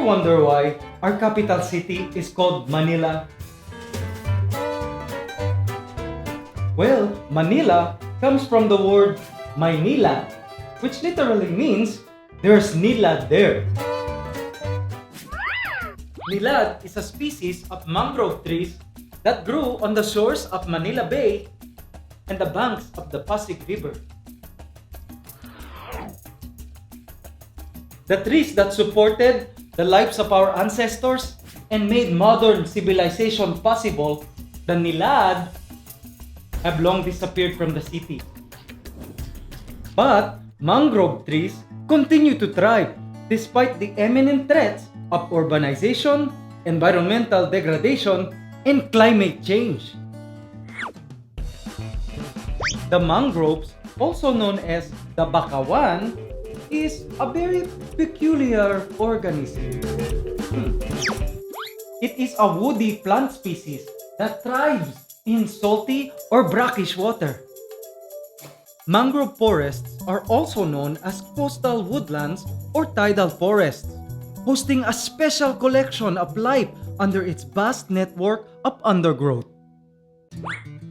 wonder why our capital city is called Manila? Well, Manila comes from the word Maynila, which literally means there's nilad there. Nilad is a species of mangrove trees that grew on the shores of Manila Bay and the banks of the Pasig River. The trees that supported the lives of our ancestors and made modern civilization possible, the nilad, have long disappeared from the city. But mangrove trees continue to thrive despite the imminent threats of urbanization, environmental degradation, and climate change. The mangroves, also known as the bakawan, is a very peculiar organism. It is a woody plant species that thrives in salty or brackish water. Mangrove forests are also known as coastal woodlands or tidal forests, hosting a special collection of life under its vast network of undergrowth.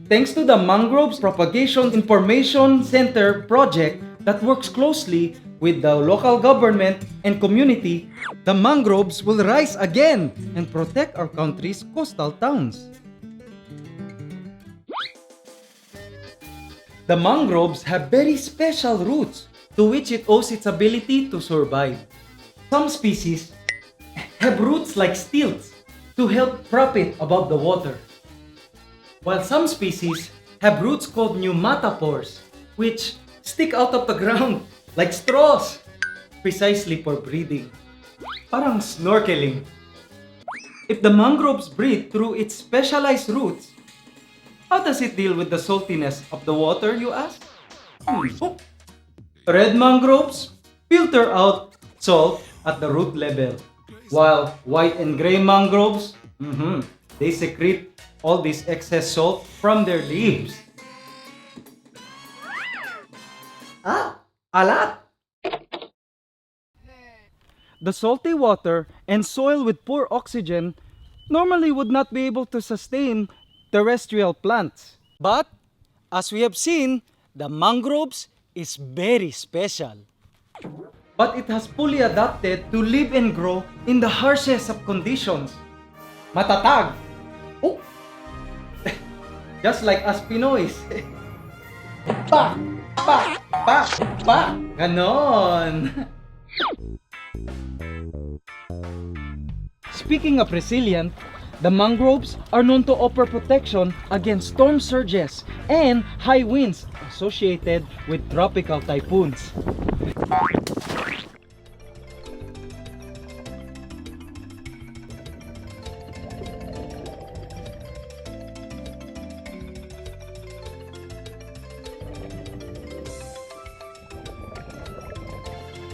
Thanks to the Mangroves Propagation Information Center project that works closely with the local government and community, the mangroves will rise again and protect our country's coastal towns. The mangroves have very special roots to which it owes its ability to survive. Some species have roots like stilts to help prop it above the water, while some species have roots called pneumatophores, which stick out of the ground like straws, precisely for breathing. Parang snorkeling. If the mangroves breathe through its specialized roots, how does it deal with the saltiness of the water, you ask? Oh. Red mangroves filter out salt at the root level, while white and gray mangroves, they secrete all this excess salt from their leaves. Alat! The salty water and soil with poor oxygen normally would not be able to sustain terrestrial plants. But, as we have seen, the mangroves is very special. But it has fully adapted to live and grow in the harshest of conditions. Matatag! Oh! Just like us Pinoys. Pa! Pa! Pa! Pa! Ganon! Speaking of resilient, the mangroves are known to offer protection against storm surges and high winds associated with tropical typhoons.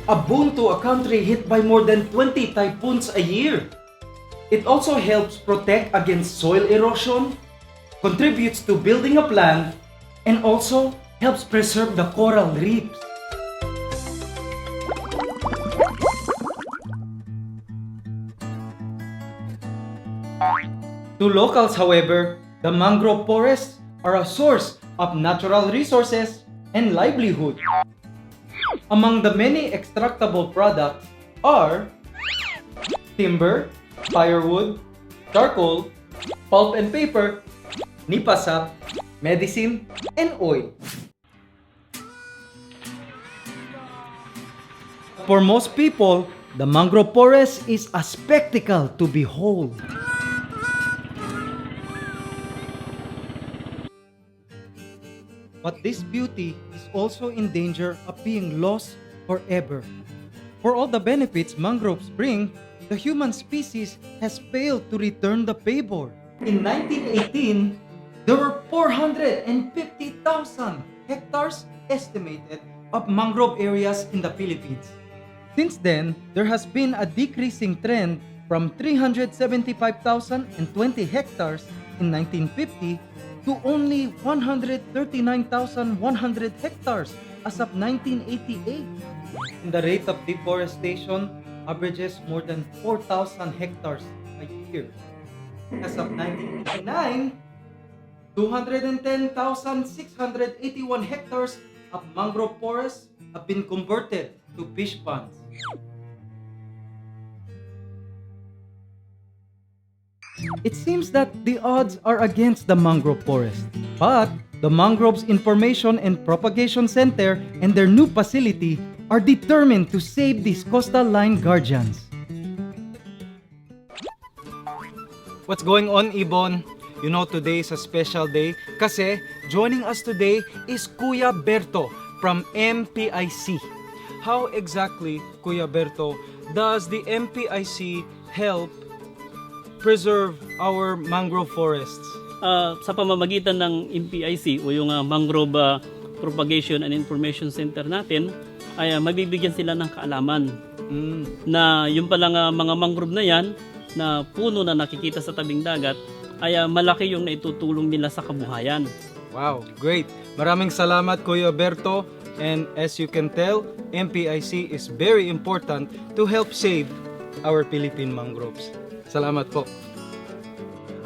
A boon to a country hit by more than 20 typhoons a year. It also helps protect against soil erosion, contributes to building up land, and also helps preserve the coral reefs. To locals, however, the mangrove forests are a source of natural resources and livelihood. Among the many extractable products are timber, firewood, charcoal, pulp and paper, nipa sap, medicine, and oil. For most people, the mangrove forest is a spectacle to behold. But this beauty is also in danger of being lost forever. For all the benefits mangroves bring, the human species has failed to return the favor. In 1918, there were 450,000 hectares estimated of mangrove areas in the Philippines. Since then, there has been a decreasing trend from 375,020 hectares in 1950 to only 139,100 hectares as of 1988. And the rate of deforestation averages more than 4,000 hectares a year. As of 1989, 210,681 hectares of mangrove forests have been converted to fish ponds. It seems that the odds are against the mangrove forest, but the Mangroves Information and Propagation Center and their new facility are determined to save these coastal line guardians. What's going on, Ibon? You know, today is a special day kasi joining us today is Kuya Berto from MPIC. How exactly, Kuya Berto, does the MPIC help preserve our mangrove forests? Sa pamamagitan ng MPIC o yung Mangrove Propagation and Information Center natin ay mabibigyan sila ng kaalaman na yung palang mga mangrove na yan na puno na nakikita sa tabing dagat ay malaki yung naitutulong nila sa kabuhayan. Wow, great. Maraming salamat, Kuya Berto. And as you can tell, MPIC is very important to help save our Philippine mangroves. Salamat po.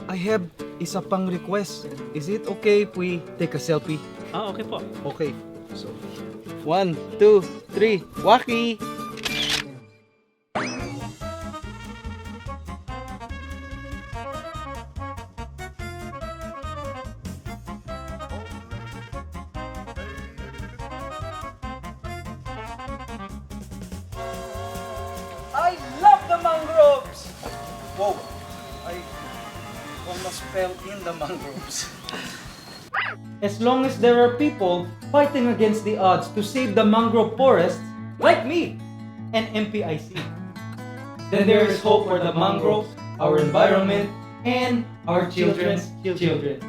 I have isa pang request. Is it okay if we take a selfie? Okay po. Okay. So, 1, 2, 3, waki! I love the mangroves! Whoa, I almost fell in the mangroves. As long as there are people fighting against the odds to save the mangrove forests, like me and MPIC, then there is hope for the mangroves, our environment, and our children's children.